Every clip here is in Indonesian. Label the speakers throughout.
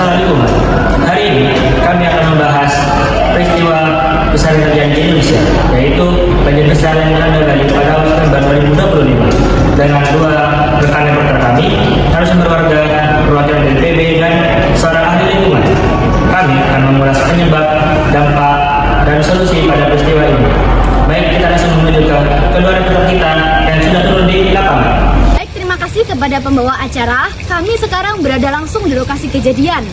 Speaker 1: masalah lingkungan. Hari ini kami akan membahas peristiwa besar yang terjadi di Indonesia, yaitu banjir besar yang melanda Bali pada November 2025 dengan dua rekan reporter kami, narasumber warga, perwakilan BNPB, dan seorang ahli lingkungan. Kami akan mengulas penyebab, dampak, dan solusi pada peristiwa ini. Baik, kita langsung menuju ke kedua reporter kita yang sudah turun di lapangan.
Speaker 2: Terima kasih kepada pembawa acara. Kami sekarang berada langsung di lokasi kejadian.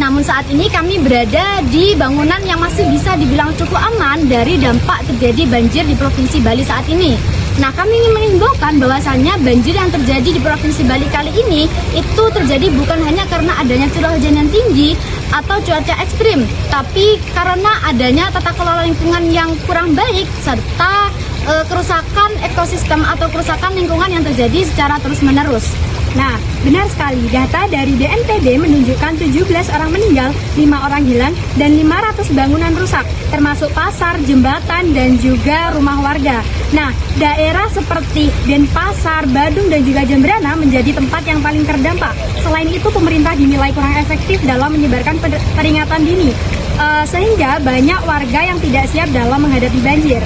Speaker 2: Namun saat ini kami berada di bangunan yang masih bisa dibilang cukup aman dari dampak terjadi banjir di Provinsi Bali saat ini. Nah, kami ingin mengimbaukan bahwasannya banjir yang terjadi di Provinsi Bali kali ini itu terjadi bukan hanya karena adanya curah hujan yang tinggi atau cuaca ekstrim, tapi karena adanya tata kelola lingkungan yang kurang baik serta kerusakan ekosistem atau kerusakan lingkungan yang terjadi secara terus-menerus.
Speaker 3: Nah, benar sekali. Data dari BNPB menunjukkan 17 orang meninggal, 5 orang hilang, dan 500 bangunan rusak, termasuk pasar, jembatan, dan juga rumah warga. Nah, daerah seperti Denpasar, Badung, dan juga Jembrana menjadi tempat yang paling terdampak. Selain itu, pemerintah dinilai kurang efektif dalam menyebarkan peringatan dini, sehingga banyak warga yang tidak siap dalam menghadapi banjir.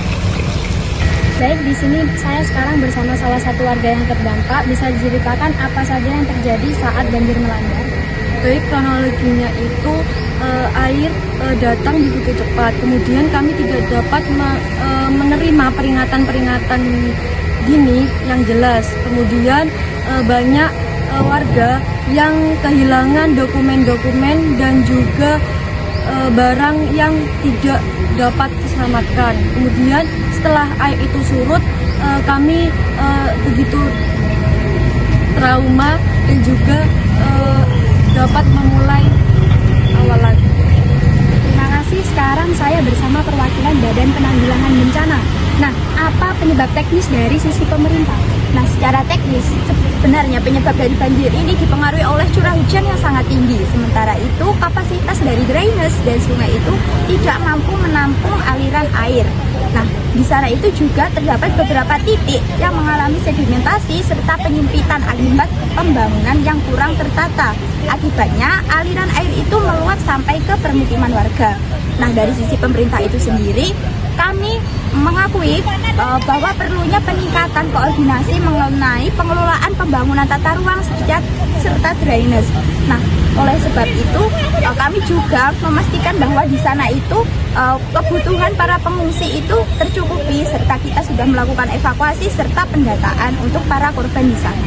Speaker 2: Baik, di sini saya sekarang bersama salah satu warga yang terdampak. Bisa diceritakan apa saja yang terjadi saat banjir melanda?
Speaker 4: Baik, kronologinya itu air datang begitu cepat. Kemudian kami tidak dapat menerima peringatan-peringatan dini yang jelas. Kemudian banyak warga yang kehilangan dokumen-dokumen dan juga barang yang tidak dapat diselamatkan. Kemudian setelah air itu surut, kami begitu trauma dan juga dapat memulai awal lagi.
Speaker 3: Terima kasih. Sekarang saya bersama perwakilan Badan Penanggulangan Bencana. Nah, apa penyebab teknis dari sisi pemerintah?
Speaker 2: Nah, secara teknis, sebenarnya penyebab dari banjir ini dipengaruhi oleh curah hujan yang sangat tinggi. Sementara itu, kapasitas dari drainase dan sungai itu tidak mampu menampung aliran air. Nah, di sana itu juga terdapat beberapa titik yang mengalami sedimentasi serta penyempitan akibat pembangunan yang kurang tertata. Akibatnya, aliran air itu meluap sampai ke permukiman warga. Nah, dari sisi pemerintah itu sendiri, kami mengakui bahwa perlunya peningkatan koordinasi mengenai pengelolaan pembangunan tata ruang serta drainase. Nah, oleh sebab itu kami juga memastikan bahwa di sana itu kebutuhan para pengungsi itu tercukupi serta kita sudah melakukan evakuasi serta pendataan untuk para korban di sana.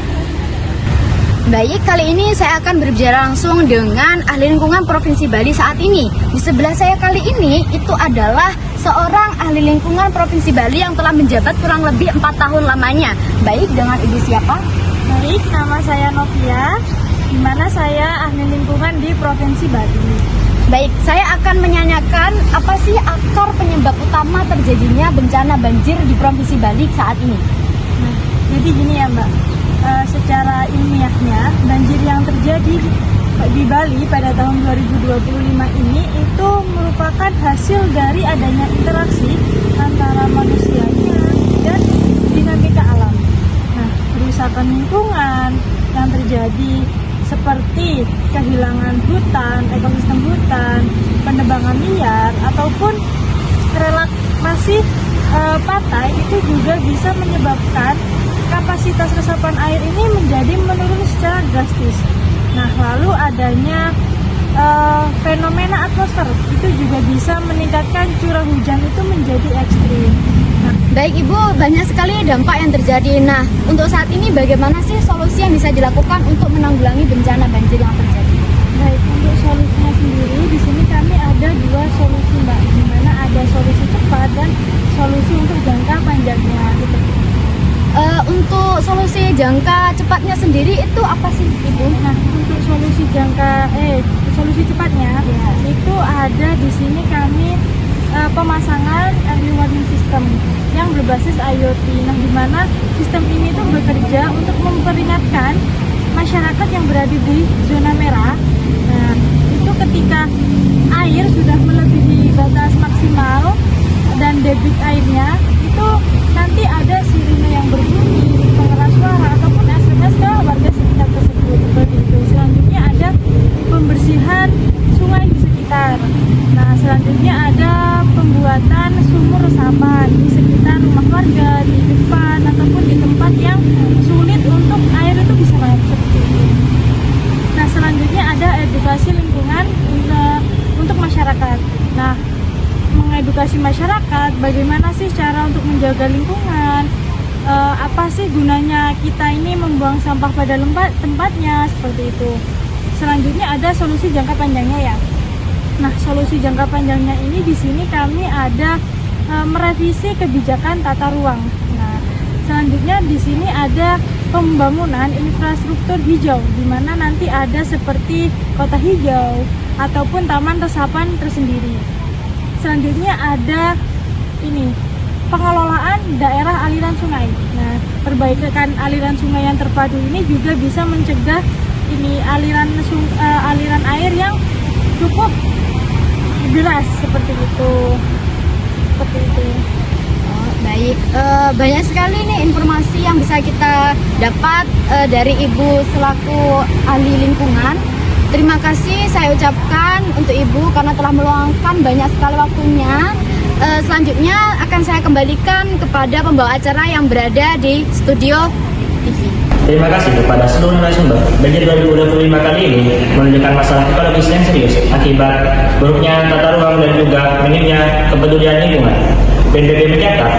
Speaker 3: Baik, kali ini saya akan berbicara langsung dengan ahli lingkungan Provinsi Bali saat ini. Di sebelah saya kali ini itu adalah seorang ahli lingkungan Provinsi Bali yang telah menjabat kurang lebih 4 tahun lamanya. Baik, dengan Ibu siapa?
Speaker 4: Baik, nama saya Novia, di mana saya ahli lingkungan di Provinsi Bali.
Speaker 3: Baik, saya akan menanyakan apa sih akar penyebab utama terjadinya bencana banjir di Provinsi Bali saat ini?
Speaker 4: Nah, jadi gini ya Mbak, secara ilmiahnya banjir yang terjadi di Bali pada tahun 2025 ini itu merupakan hasil dari adanya interaksi antara manusianya dan dinamika alam. Nah, kerusakan lingkungan yang terjadi seperti kehilangan hutan, ekosistem hutan, penebangan liar, ataupun relakmasi pantai itu juga bisa menyebabkan kapasitas resapan air ini menjadi menurun secara drastis. Nah, lalu adanya fenomena atmosfer itu juga bisa meningkatkan curah hujan itu menjadi ekstrim. Nah,
Speaker 3: baik Ibu, banyak sekali dampak yang terjadi. Nah, untuk saat ini bagaimana sih solusi yang bisa dilakukan untuk menanggulangi bencana banjir yang terjadi?
Speaker 4: baik, untuk solusinya sendiri di sini kami ada 2 solusi Mbak, di mana ada solusi cepat dan solusi untuk jangka panjangnya. Gitu.
Speaker 3: Untuk solusi jangka cepatnya sendiri itu apa sih Ibu?
Speaker 4: Nah, untuk solusi solusi cepatnya itu ada di sini kami pemasangan early warning system yang berbasis IoT. Nah, di mana sistem ini tuh bekerja untuk memperingatkan masyarakat yang berada di zona merah. Nah, itu ketika air sudah melebihi batas maksimal dan debit airnya itu nanti ada sirine yang berbunyi, pengeras suara ataupun SMS ke warga sekitar tersebut. Seperti itu. Selanjutnya ada pembersihan pembersihan sungai di sekitar. Nah, selanjutnya ada pembuatan sumur resapan di sekitar rumah warga, di depan ataupun di tempat yang sulit untuk air itu bisa naik seperti itu. Nah, selanjutnya ada edukasi lingkungan untuk masyarakat. Nah, mengedukasi masyarakat bagaimana sih cara untuk menjaga lingkungan, apa sih gunanya kita ini membuang sampah pada tempatnya, seperti itu. Selanjutnya ada solusi jangka panjangnya ya. Nah, solusi jangka panjangnya ini di sini kami ada merevisi kebijakan tata ruang. Nah, selanjutnya di sini ada pembangunan infrastruktur hijau, di mana nanti ada seperti kota hijau ataupun taman resapan tersendiri. Selanjutnya ada ini pengelolaan daerah aliran sungai. Nah, perbaikan aliran sungai yang terpadu ini juga bisa mencegah ini aliran air yang cukup deras seperti itu.
Speaker 2: Baik, banyak sekali nih informasi yang bisa kita dapat dari Ibu selaku ahli lingkungan. Terima kasih saya ucapkan untuk Ibu karena telah meluangkan banyak sekali waktunya. Selanjutnya akan saya kembalikan kepada pembawa acara yang berada di studio TV.
Speaker 1: Terima kasih kepada seluruh narasumber. Banjir 2025 kali ini menunjukkan masalah ekologis yang serius akibat buruknya tata ruang dan juga minimnya kepedulian lingkungan. BNPB mencatat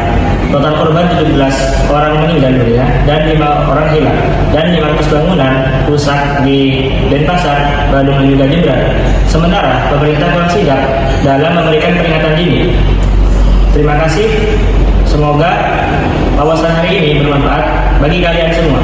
Speaker 1: total korban 17 orang meninggal dunia dan 5 orang hilang dan 500 bangunan rusak di Denpasar, Bandung dan juga Jember. Sementara pemerintah kurang sigap dalam memberikan peringatan dini. Terima kasih. Semoga wawasan hari ini bermanfaat bagi kalian semua.